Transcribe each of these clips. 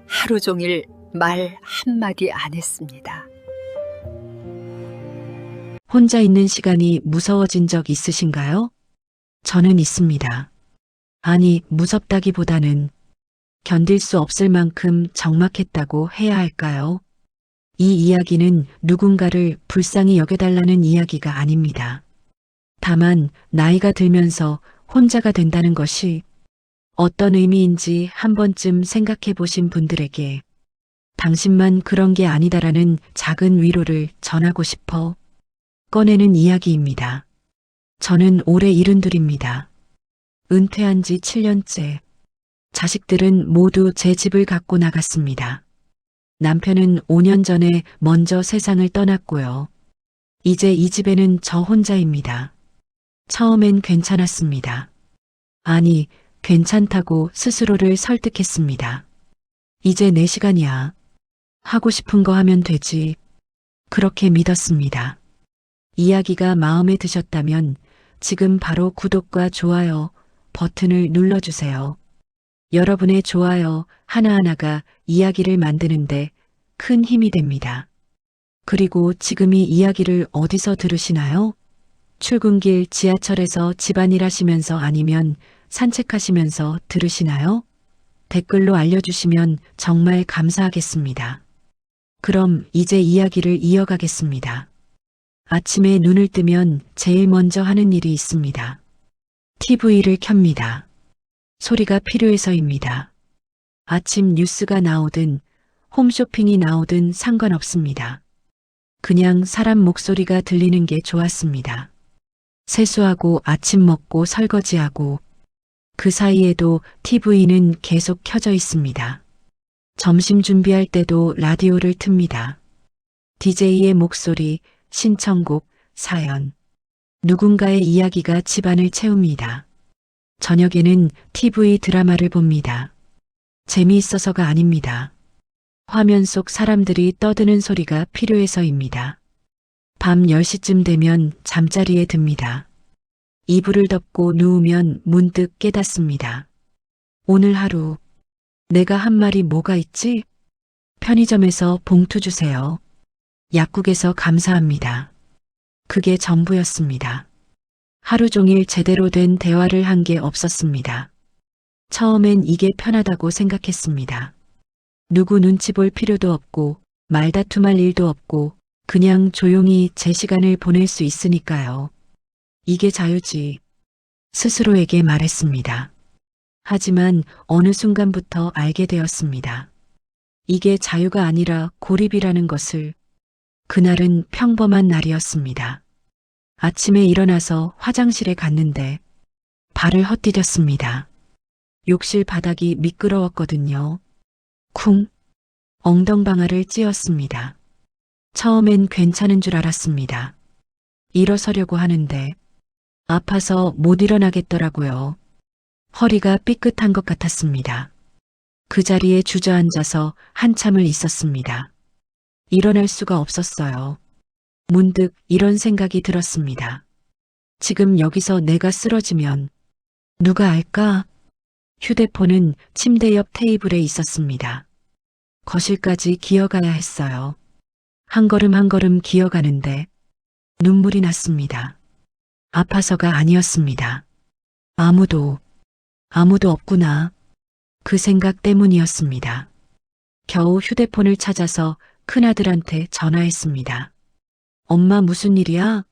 하루 종일 말 한마디 안 했습니다. 혼자 있는 시간이 무서워진 적 있으신가요? 저는 있습니다. 아니, 무섭다기보다는 견딜 수 없을 만큼 적막했다고 해야 할까요? 이 이야기는 누군가를 불쌍히 여겨달라는 이야기가 아닙니다. 다만 나이가 들면서 혼자가 된다는 것이 어떤 의미인지 한 번쯤 생각해 보신 분들에게 당신만 그런 게 아니다라는 작은 위로를 전하고 싶어 꺼내는 이야기입니다. 저는 올해 72입니다. 은퇴한 지 7년째. 자식들은 모두 제 집을 갖고 나갔습니다. 남편은 5년 전에 먼저 세상을 떠났고요. 이제 이 집에는 저 혼자입니다. 처음엔 괜찮았습니다. 아니, 괜찮다고 스스로를 설득했습니다. 이제 내 시간이야. 하고 싶은 거 하면 되지. 그렇게 믿었습니다. 이야기가 마음에 드셨다면 지금 바로 구독과 좋아요 버튼을 눌러주세요. 여러분의 좋아요 하나하나가 이야기를 만드는데 큰 힘이 됩니다. 그리고 지금 이 이야기를 어디서 들으시나요? 출근길 지하철에서 집안일 하시면서 아니면 산책하시면서 들으시나요? 댓글로 알려주시면 정말 감사하겠습니다. 그럼 이제 이야기를 이어가겠습니다. 아침에 눈을 뜨면 제일 먼저 하는 일이 있습니다. TV를 켭니다. 소리가 필요해서입니다. 아침 뉴스가 나오든 홈쇼핑이 나오든 상관없습니다. 그냥 사람 목소리가 들리는 게 좋았습니다. 세수하고 아침 먹고 설거지하고 그 사이에도 TV는 계속 켜져 있습니다. 점심 준비할 때도 라디오를 틉니다. DJ의 목소리, 신청곡, 사연. 누군가의 이야기가 집안을 채웁니다. 저녁에는 TV 드라마를 봅니다. 재미있어서가 아닙니다. 화면 속 사람들이 떠드는 소리가 필요해서입니다. 밤 10시쯤 되면 잠자리에 듭니다. 이불을 덮고 누우면 문득 깨닫습니다. 오늘 하루 내가 한 말이 뭐가 있지? 편의점에서 봉투 주세요. 약국에서 감사합니다. 그게 전부였습니다. 하루 종일 제대로 된 대화를 한 게 없었습니다. 처음엔 이게 편하다고 생각했습니다. 누구 눈치 볼 필요도 없고 말다툼할 일도 없고 그냥 조용히 제 시간을 보낼 수 있으니까요. 이게 자유지. 스스로에게 말했습니다. 하지만 어느 순간부터 알게 되었습니다. 이게 자유가 아니라 고립이라는 것을. 그날은 평범한 날이었습니다. 아침에 일어나서 화장실에 갔는데 발을 헛디뎠습니다. 욕실 바닥이 미끄러웠거든요. 쿵! 엉덩방아를 찧었습니다. 처음엔 괜찮은 줄 알았습니다. 일어서려고 하는데 아파서 못 일어나겠더라고요. 허리가 삐끗한 것 같았습니다. 그 자리에 주저앉아서 한참을 있었습니다. 일어날 수가 없었어요. 문득 이런 생각이 들었습니다. 지금 여기서 내가 쓰러지면 누가 알까? 휴대폰은 침대 옆 테이블에 있었습니다. 거실까지 기어가야 했어요. 한 걸음 한 걸음 기어가는데 눈물이 났습니다. 아파서가 아니었습니다. 아무도 없구나. 그 생각 때문이었습니다. 겨우 휴대폰을 찾아서 큰아들한테 전화했습니다. 엄마 무슨 일이야?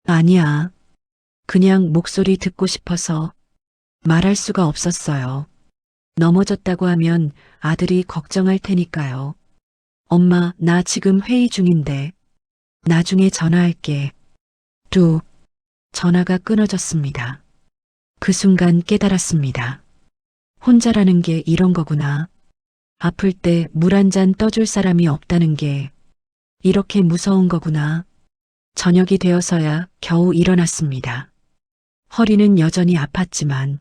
아니야. 그냥 목소리 듣고 싶어서 말할 수가 없었어요. 넘어졌다고 하면 아들이 걱정할 테니까요. 엄마, 나 지금 회의 중인데 나중에 전화할게. 전화가 끊어졌습니다. 그 순간 깨달았습니다. 혼자라는 게 이런 거구나. 아플 때 물 한 잔 떠줄 사람이 없다는 게 이렇게 무서운 거구나. 저녁이 되어서야 겨우 일어났습니다. 허리는 여전히 아팠지만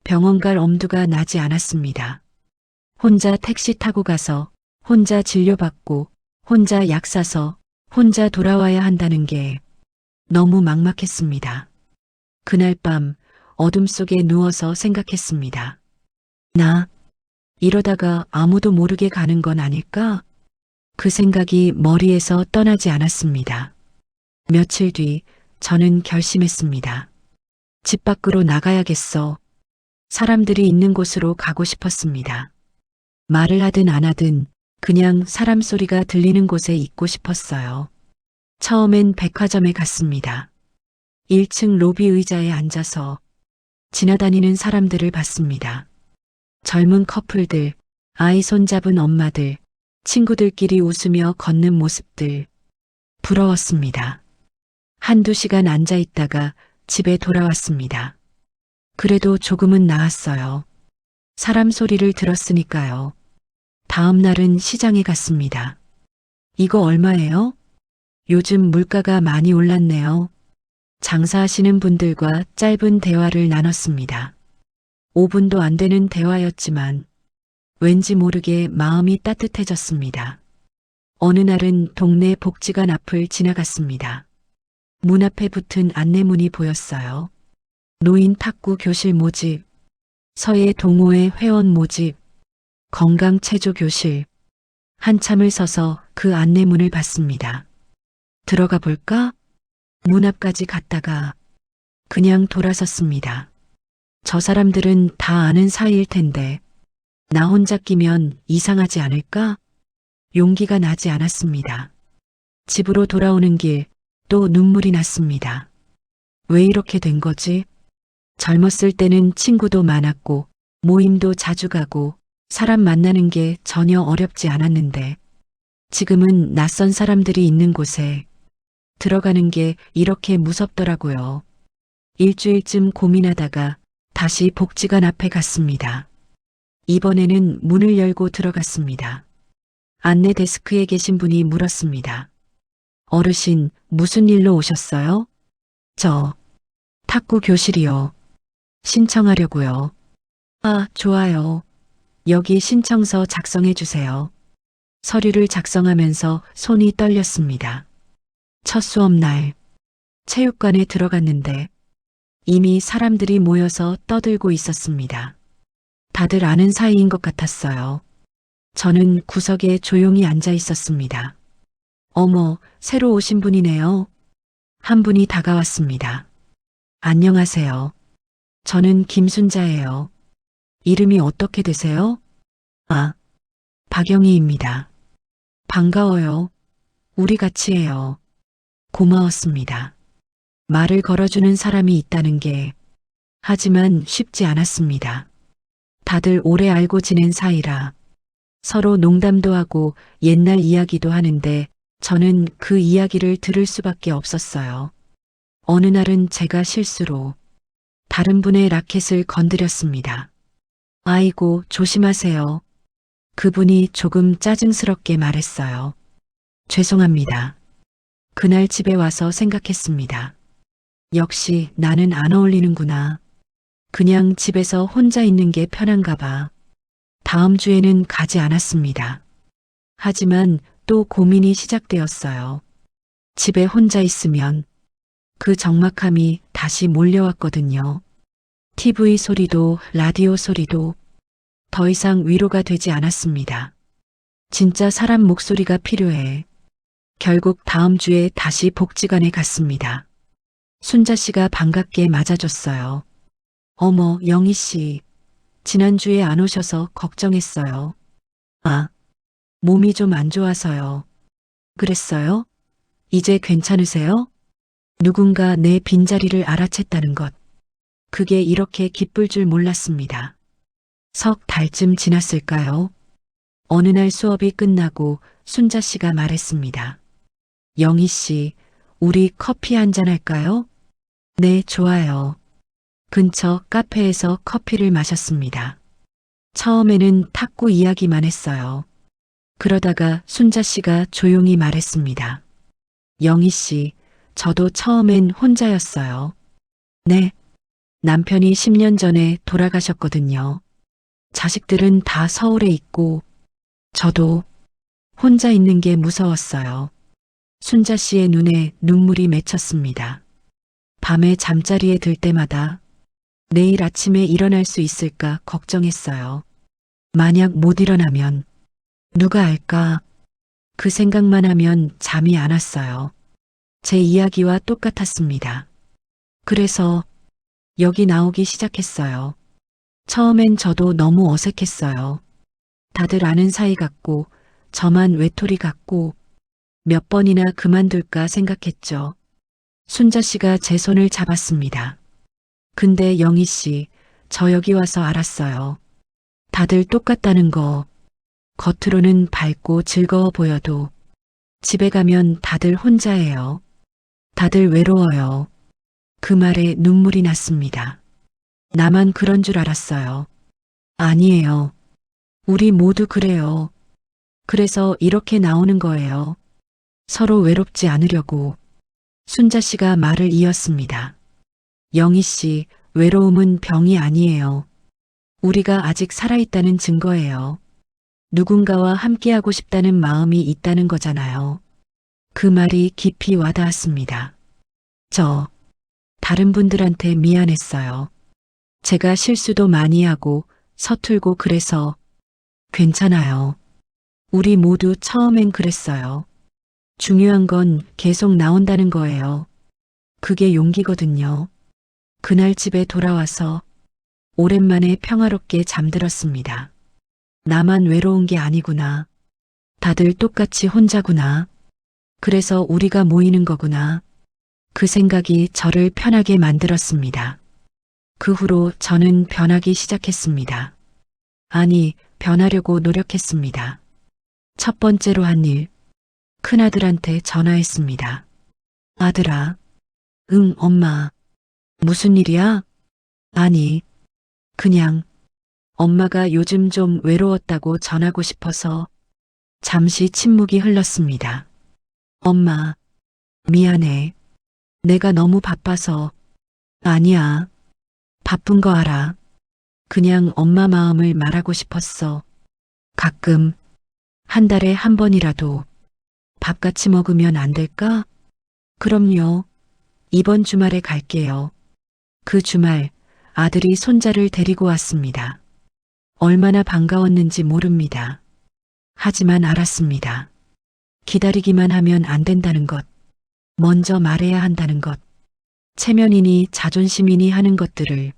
병원 갈 엄두가 나지 않았습니다. 혼자 택시 타고 가서 혼자 진료받고 혼자 약 사서 혼자 돌아와야 한다는 게 너무 막막했습니다. 그날 밤 어둠 속에 누워서 생각했습니다. 나 이러다가 아무도 모르게 가는 건 아닐까? 그 생각이 머리에서 떠나지 않았습니다. 며칠 뒤 저는 결심했습니다. 집 밖으로 나가야겠어. 사람들이 있는 곳으로 가고 싶었습니다. 말을 하든 안 하든 그냥 사람 소리가 들리는 곳에 있고 싶었어요. 처음엔 백화점에 갔습니다. 1층 로비 의자에 앉아서 지나다니는 사람들을 봤습니다. 젊은 커플들, 아이 손잡은 엄마들, 친구들끼리 웃으며 걷는 모습들. 부러웠습니다. 한두 시간 앉아 있다가 집에 돌아왔습니다. 그래도 조금은 나았어요. 사람 소리를 들었으니까요. 다음 날은 시장에 갔습니다. 이거 얼마예요? 요즘 물가가 많이 올랐네요. 장사하시는 분들과 짧은 대화를 나눴습니다. 5분도 안 되는 대화였지만 왠지 모르게 마음이 따뜻해졌습니다. 어느 날은 동네 복지관 앞을 지나갔습니다. 문 앞에 붙은 안내문이 보였어요. 노인 탁구 교실 모집, 서예 동호회 회원 모집, 건강 체조 교실. 한참을 서서 그 안내문을 봤습니다. 들어가 볼까? 문 앞까지 갔다가 그냥 돌아섰습니다. 저 사람들은 다 아는 사이일 텐데 나 혼자 끼면 이상하지 않을까? 용기가 나지 않았습니다. 집으로 돌아오는 길 또 눈물이 났습니다. 왜 이렇게 된 거지? 젊었을 때는 친구도 많았고 모임도 자주 가고 사람 만나는 게 전혀 어렵지 않았는데 지금은 낯선 사람들이 있는 곳에 들어가는 게 이렇게 무섭더라고요. 일주일쯤 고민하다가 다시 복지관 앞에 갔습니다. 이번에는 문을 열고 들어갔습니다. 안내 데스크에 계신 분이 물었습니다. 어르신, 무슨 일로 오셨어요? 저, 탁구 교실이요. 신청하려고요. 아, 좋아요. 여기 신청서 작성해 주세요. 서류를 작성하면서 손이 떨렸습니다. 첫 수업날, 체육관에 들어갔는데 이미 사람들이 모여서 떠들고 있었습니다. 다들 아는 사이인 것 같았어요. 저는 구석에 조용히 앉아 있었습니다. 어머, 새로 오신 분이네요. 한 분이 다가왔습니다. 안녕하세요. 저는 김순자예요. 이름이 어떻게 되세요? 아, 박영희입니다. 반가워요. 우리 같이 해요. 고마웠습니다. 말을 걸어주는 사람이 있다는 게 하지만 쉽지 않았습니다. 다들 오래 알고 지낸 사이라 서로 농담도 하고 옛날 이야기도 하는데 저는 그 이야기를 들을 수밖에 없었어요. 어느 날은 제가 실수로 다른 분의 라켓을 건드렸습니다. 아이고, 조심하세요. 그분이 조금 짜증스럽게 말했어요. 죄송합니다. 그날 집에 와서 생각했습니다. 역시 나는 안 어울리는구나. 그냥 집에서 혼자 있는 게 편한가 봐. 다음 주에는 가지 않았습니다. 하지만 또 고민이 시작되었어요. 집에 혼자 있으면 그 적막함이 다시 몰려왔거든요. TV 소리도 라디오 소리도 더 이상 위로가 되지 않았습니다. 진짜 사람 목소리가 필요해. 결국 다음 주에 다시 복지관에 갔습니다. 순자 씨가 반갑게 맞아줬어요. 어머, 영희 씨. 지난주에 안 오셔서 걱정했어요. 아, 몸이 좀 안 좋아서요. 그랬어요? 이제 괜찮으세요? 누군가 내 빈자리를 알아챘다는 것. 그게 이렇게 기쁠 줄 몰랐습니다. 석 달쯤 지났을까요? 어느 날 수업이 끝나고 순자 씨가 말했습니다. 영희 씨, 우리 커피 한잔 할까요? 네, 좋아요. 근처 카페에서 커피를 마셨습니다. 처음에는 탁구 이야기만 했어요. 그러다가 순자 씨가 조용히 말했습니다. 영희 씨, 저도 처음엔 혼자였어요. 네. 남편이 10년 전에 돌아가셨거든요. 자식들은 다 서울에 있고, 저도 혼자 있는 게 무서웠어요. 순자 씨의 눈에 눈물이 맺혔습니다. 밤에 잠자리에 들 때마다 내일 아침에 일어날 수 있을까 걱정했어요. 만약 못 일어나면 누가 알까? 그 생각만 하면 잠이 안 왔어요. 제 이야기와 똑같았습니다. 그래서 여기 나오기 시작했어요. 처음엔 저도 너무 어색했어요. 다들 아는 사이 같고 저만 외톨이 같고 몇 번이나 그만둘까 생각했죠. 순자 씨가 제 손을 잡았습니다. 근데 영희 씨, 저 여기 와서 알았어요. 다들 똑같다는 거. 겉으로는 밝고 즐거워 보여도 집에 가면 다들 혼자예요. 다들 외로워요. 그 말에 눈물이 났습니다. 나만 그런 줄 알았어요. 아니에요. 우리 모두 그래요. 그래서 이렇게 나오는 거예요. 서로 외롭지 않으려고. 순자 씨가 말을 이었습니다. 영희 씨, 외로움은 병이 아니에요. 우리가 아직 살아있다는 증거예요. 누군가와 함께하고 싶다는 마음이 있다는 거잖아요. 그 말이 깊이 와닿았습니다. 다른 분들한테 미안했어요. 제가 실수도 많이 하고 서툴고 그래서 괜찮아요. 우리 모두 처음엔 그랬어요. 중요한 건 계속 나온다는 거예요. 그게 용기거든요. 그날 집에 돌아와서 오랜만에 평화롭게 잠들었습니다. 나만 외로운 게 아니구나. 다들 똑같이 혼자구나. 그래서 우리가 모이는 거구나. 그 생각이 저를 편하게 만들었습니다. 그 후로 저는 변하기 시작했습니다. 아니, 변하려고 노력했습니다. 첫 번째로 한 일, 큰아들한테 전화했습니다. 아들아. 응, 엄마. 무슨 일이야? 아니, 그냥 엄마가 요즘 좀 외로웠다고 전하고 싶어서. 잠시 침묵이 흘렀습니다. 엄마, 미안해. 내가 너무 바빠서. 아니야. 바쁜 거 알아. 그냥 엄마 마음을 말하고 싶었어. 가끔, 한 달에 한 번이라도 밥 같이 먹으면 안 될까? 그럼요. 이번 주말에 갈게요. 그 주말 아들이 손자를 데리고 왔습니다. 얼마나 반가웠는지 모릅니다. 하지만 알았습니다. 기다리기만 하면 안 된다는 것, 먼저 말해야 한다는 것, 체면이니 자존심이니 하는 것들을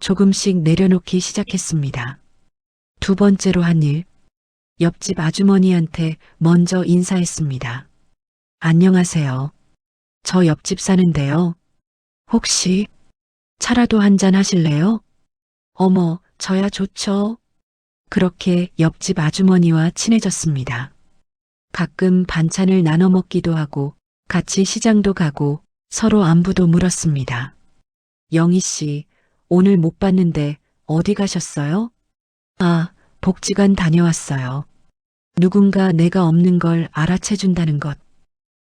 조금씩 내려놓기 시작했습니다. 두 번째로 한 일, 옆집 아주머니한테 먼저 인사했습니다. 안녕하세요. 저 옆집 사는데요. 혹시 차라도 한잔 하실래요? 어머, 저야 좋죠. 그렇게 옆집 아주머니와 친해졌습니다. 가끔 반찬을 나눠 먹기도 하고 같이 시장도 가고 서로 안부도 물었습니다. 영희 씨, 오늘 못 봤는데 어디 가셨어요? 아, 복지관 다녀왔어요. 누군가 내가 없는 걸 알아채준다는 것.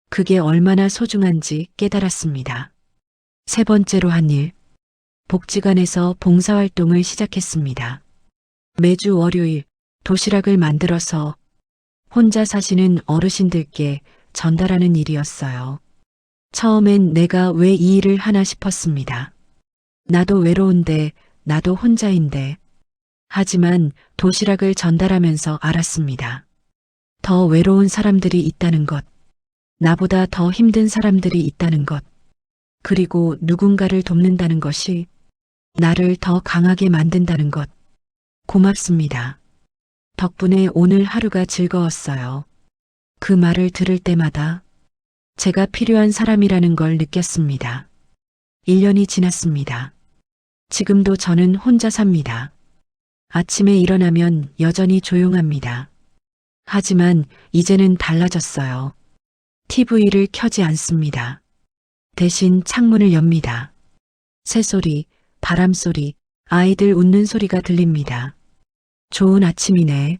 그게 얼마나 소중한지 깨달았습니다. 세 번째로 한 일, 복지관에서 봉사활동을 시작했습니다. 매주 월요일 도시락을 만들어서 혼자 사시는 어르신들께 전달하는 일이었어요. 처음엔 내가 왜 이 일을 하나 싶었습니다. 나도 외로운데, 나도 혼자인데. 하지만 도시락을 전달하면서 알았습니다. 더 외로운 사람들이 있다는 것, 나보다 더 힘든 사람들이 있다는 것, 그리고 누군가를 돕는다는 것이 나를 더 강하게 만든다는 것. 고맙습니다. 덕분에 오늘 하루가 즐거웠어요. 그 말을 들을 때마다 제가 필요한 사람이라는 걸 느꼈습니다. 1년이 지났습니다. 지금도 저는 혼자 삽니다. 아침에 일어나면 여전히 조용합니다. 하지만 이제는 달라졌어요. TV를 켜지 않습니다. 대신 창문을 엽니다. 새소리, 바람소리, 아이들 웃는 소리가 들립니다. 좋은 아침이네.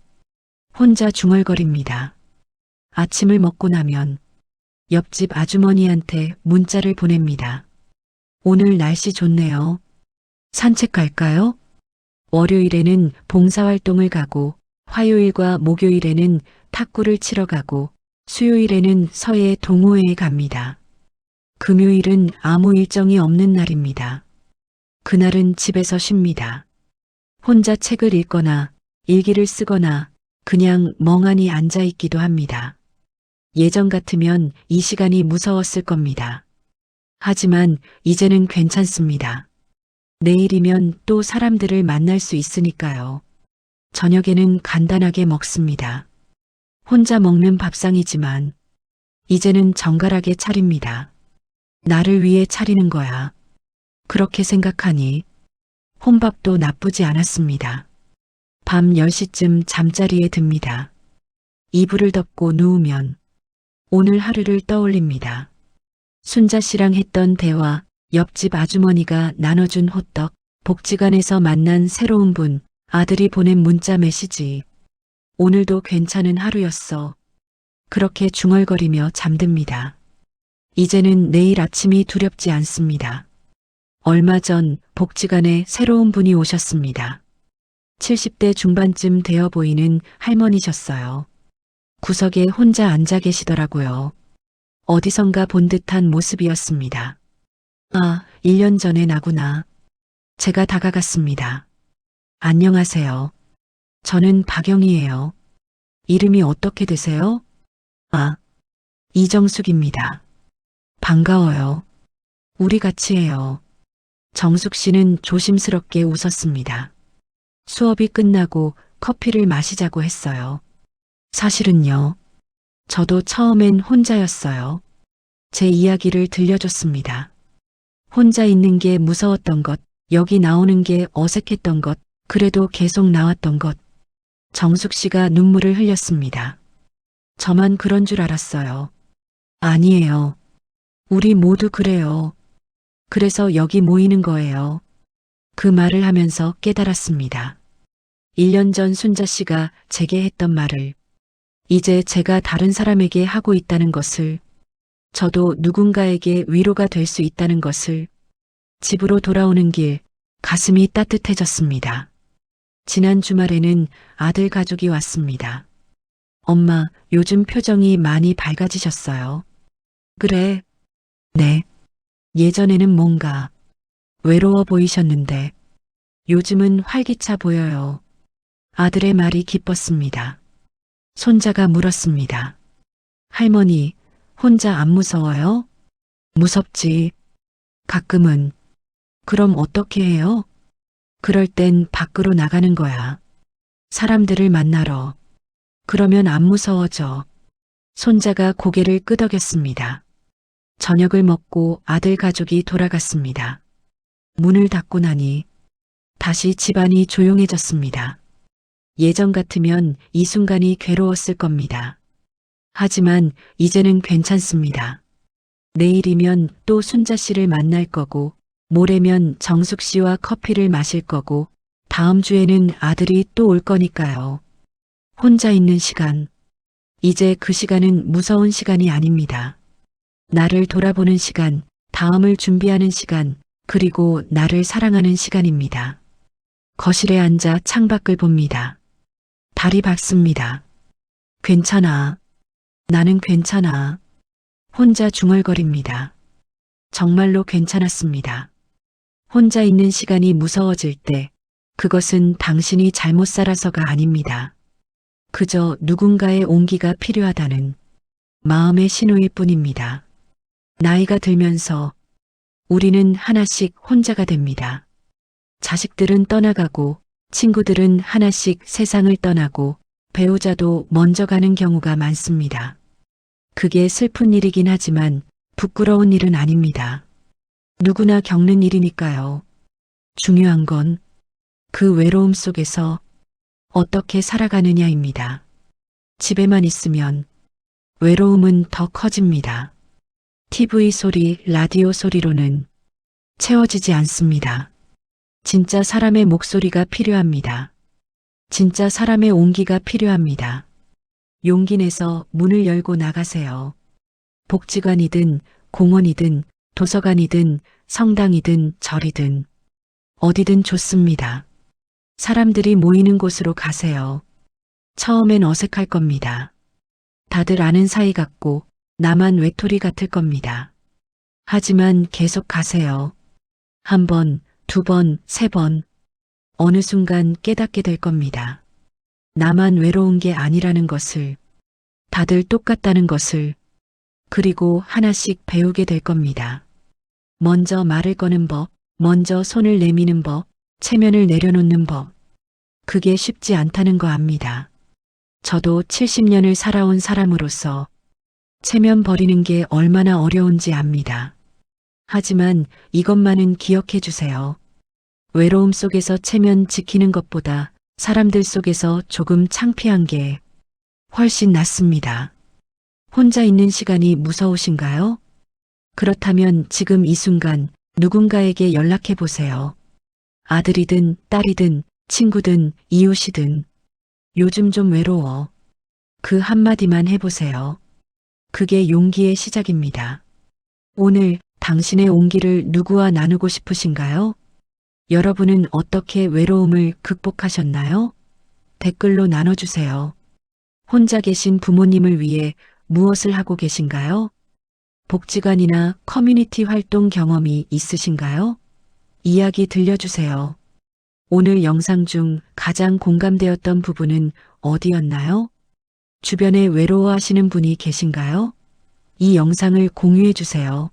혼자 중얼거립니다. 아침을 먹고 나면 옆집 아주머니한테 문자를 보냅니다. 오늘 날씨 좋네요. 산책 갈까요? 월요일에는 봉사활동을 가고 화요일과 목요일에는 탁구를 치러 가고 수요일에는 서예 동호회에 갑니다. 금요일은 아무 일정이 없는 날입니다. 그날은 집에서 쉽니다. 혼자 책을 읽거나 일기를 쓰거나 그냥 멍하니 앉아 있기도 합니다. 예전 같으면 이 시간이 무서웠을 겁니다. 하지만 이제는 괜찮습니다. 내일이면 또 사람들을 만날 수 있으니까요. 저녁에는 간단하게 먹습니다. 혼자 먹는 밥상이지만 이제는 정갈하게 차립니다. 나를 위해 차리는 거야. 그렇게 생각하니 혼밥도 나쁘지 않았습니다. 밤 10시쯤 잠자리에 듭니다. 이불을 덮고 누우면 오늘 하루를 떠올립니다. 순자 씨랑 했던 대화, 옆집 아주머니가 나눠준 호떡, 복지관에서 만난 새로운 분, 아들이 보낸 문자 메시지. 오늘도 괜찮은 하루였어. 그렇게 중얼거리며 잠듭니다. 이제는 내일 아침이 두렵지 않습니다. 얼마 전 복지관에 새로운 분이 오셨습니다. 70대 중반쯤 되어 보이는 할머니셨어요. 구석에 혼자 앉아 계시더라고요. 어디선가 본 듯한 모습이었습니다. 아, 1년 전에 나구나. 제가 다가갔습니다. 안녕하세요. 저는 박영희예요. 이름이 어떻게 되세요? 아, 이정숙입니다. 반가워요. 우리 같이 해요. 정숙 씨는 조심스럽게 웃었습니다. 수업이 끝나고 커피를 마시자고 했어요. 사실은요. 저도 처음엔 혼자였어요. 제 이야기를 들려줬습니다. 혼자 있는 게 무서웠던 것, 여기 나오는 게 어색했던 것, 그래도 계속 나왔던 것. 정숙 씨가 눈물을 흘렸습니다. 저만 그런 줄 알았어요. 아니에요. 우리 모두 그래요. 그래서 여기 모이는 거예요. 그 말을 하면서 깨달았습니다. 1년 전 순자 씨가 제게 했던 말을 이제 제가 다른 사람에게 하고 있다는 것을, 저도 누군가에게 위로가 될 수 있다는 것을. 집으로 돌아오는 길 가슴이 따뜻해졌습니다. 지난 주말에는 아들 가족이 왔습니다. 엄마, 요즘 표정이 많이 밝아지셨어요. 그래. 네. 예전에는 뭔가 외로워 보이셨는데 요즘은 활기차 보여요. 아들의 말이 기뻤습니다. 손자가 물었습니다. 할머니, 혼자 안 무서워요? 무섭지. 가끔은. 그럼 어떻게 해요? 그럴 땐 밖으로 나가는 거야. 사람들을 만나러. 그러면 안 무서워져. 손자가 고개를 끄덕였습니다. 저녁을 먹고 아들 가족이 돌아갔습니다. 문을 닫고 나니 다시 집안이 조용해졌습니다. 예전 같으면 이 순간이 괴로웠을 겁니다. 하지만 이제는 괜찮습니다. 내일이면 또 순자 씨를 만날 거고, 모레면 정숙 씨와 커피를 마실 거고, 다음 주에는 아들이 또 올 거니까요. 혼자 있는 시간. 이제 그 시간은 무서운 시간이 아닙니다. 나를 돌아보는 시간, 다음을 준비하는 시간, 그리고 나를 사랑하는 시간입니다. 거실에 앉아 창밖을 봅니다. 달이 밝습니다. 괜찮아. 나는 괜찮아. 혼자 중얼거립니다. 정말로 괜찮았습니다. 혼자 있는 시간이 무서워질 때 그것은 당신이 잘못 살아서가 아닙니다. 그저 누군가의 온기가 필요하다는 마음의 신호일 뿐입니다. 나이가 들면서 우리는 하나씩 혼자가 됩니다. 자식들은 떠나가고 친구들은 하나씩 세상을 떠나고 배우자도 먼저 가는 경우가 많습니다. 그게 슬픈 일이긴 하지만 부끄러운 일은 아닙니다. 누구나 겪는 일이니까요. 중요한 건 그 외로움 속에서 어떻게 살아가느냐입니다. 집에만 있으면 외로움은 더 커집니다. TV 소리, 라디오 소리로는 채워지지 않습니다. 진짜 사람의 목소리가 필요합니다. 진짜 사람의 온기가 필요합니다. 용기 내서 문을 열고 나가세요. 복지관이든 공원이든 도서관이든 성당이든 절이든 어디든 좋습니다. 사람들이 모이는 곳으로 가세요. 처음엔 어색할 겁니다. 다들 아는 사이 같고 나만 외톨이 같을 겁니다. 하지만 계속 가세요. 한 번, 두 번, 세 번. 어느 순간 깨닫게 될 겁니다. 나만 외로운 게 아니라는 것을, 다들 똑같다는 것을, 그리고 하나씩 배우게 될 겁니다. 먼저 말을 거는 법, 먼저 손을 내미는 법, 체면을 내려놓는 법. 그게 쉽지 않다는 거 압니다. 저도 70년을 살아온 사람으로서 체면 버리는 게 얼마나 어려운지 압니다. 하지만 이것만은 기억해 주세요. 외로움 속에서 체면 지키는 것보다 사람들 속에서 조금 창피한 게 훨씬 낫습니다. 혼자 있는 시간이 무서우신가요? 그렇다면 지금 이 순간 누군가에게 연락해 보세요. 아들이든 딸이든 친구든 이웃이든 요즘 좀 외로워. 그 한마디만 해보세요. 그게 용기의 시작입니다. 오늘 당신의 온기를 누구와 나누고 싶으신가요? 여러분은 어떻게 외로움을 극복하셨나요? 댓글로 나눠주세요. 혼자 계신 부모님을 위해 무엇을 하고 계신가요? 복지관이나 커뮤니티 활동 경험이 있으신가요? 이야기 들려주세요. 오늘 영상 중 가장 공감되었던 부분은 어디였나요? 주변에 외로워하시는 분이 계신가요? 이 영상을 공유해 주세요.